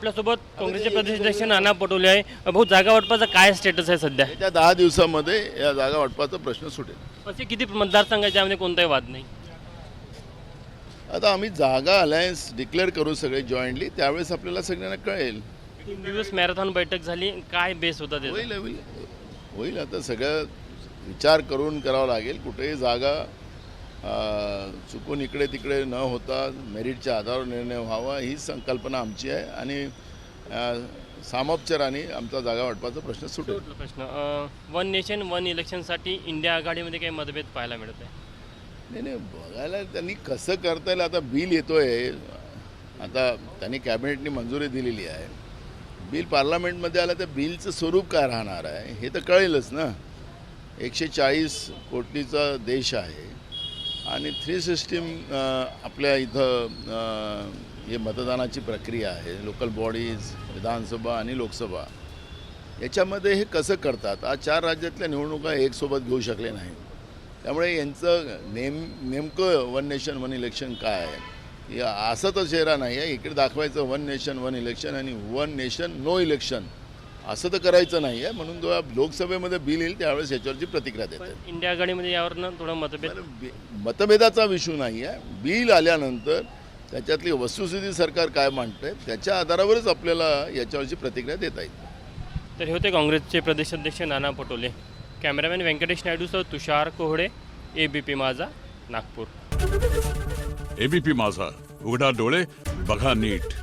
आपल्यासोबत काँग्रेसचे प्रदेशाध्यक्ष नाना पटोले आहे. भाऊ, जागा वाटपाचा काय स्टेटस आहे सध्या? येत्या 10 दिवसामध्ये या जागा वाटपाचा प्रश्न सुटेल. असे किती मतदारसंघ आहेत ज्यामध्ये कोणताही वाद नाही? आता आम्ही जागा अलायन्स डिक्लेअर करू सगळे जॉईंटली, त्यावेळेस आपल्याला सगळ्यांना कळेल. 3 दिवस मॅरेथॉन बैठक झाली, काय बेस होता त्याचा? होईल होईल होईल आता सगळं विचार करून करावं लागेल. कुठेही जागा चुकून इकडे तिकडे न होता मेरिटच्या आधारावर निर्णय व्हावा ही संकल्पना आमची आहे आणि सामोपचाराने आमचा जागा वाटपाचा प्रश्न सुटेल. शेवटचा प्रश्न, वन नेशन वन इलेक्शनसाठी इंडिया आघाडीमध्ये काही मतभेद पाहायला मिळत आहे? नाही बघायला त्यांनी कसं करता येईल. आता बिल येतोय, आता त्यांनी कॅबिनेटनी मंजुरी दिलेली आहे. बिल पार्लमेंटमध्ये आलं तर बिलचं स्वरूप काय राहणार आहे हे तर कळेलच ना. 140 कोटीचा देश आहे आणि 360 आपल्या इथं हे मतदानाची प्रक्रिया आहे. लोकल बॉडीज, विधानसभा आणि लोकसभा, याच्यामध्ये हे कसं करतात. आज 4 राज्यातल्या निवडणुका एकसोबत घेऊ शकले नाही. त्यामुळे यांचं नेमकं वन नेशन वन इलेक्शन काय आहे हे असं तर चेहरा नाही आहे. इकडे दाखवायचं वन नेशन वन इलेक्शन आणि वन नेशन नो इलेक्शन, असं तर करायचं नाही आहे. म्हणून जेव्हा लोकसभेमध्ये बिल येईल त्यावेळेस याच्यावरची प्रतिक्रिया देतात. इंडिया आघाडीमध्ये यावरनं थोडा मतभेद? मतभेदाचा विषय नाही आहे. बिल आल्यानंतर त्याच्यातली वस्तुस्थिती सरकार काय मांडतंय त्याच्या आधारावरच आपल्याला याच्यावरची प्रतिक्रिया देता येईल. तर हे होते काँग्रेसचे प्रदेशाध्यक्ष नाना पटोले. कॅमेरामॅन व्यंकटेश नायडूसह तुषार कोहडे, ABP माझा, नागपूर. ABP माझा, उघडा डोळे बघा नीट.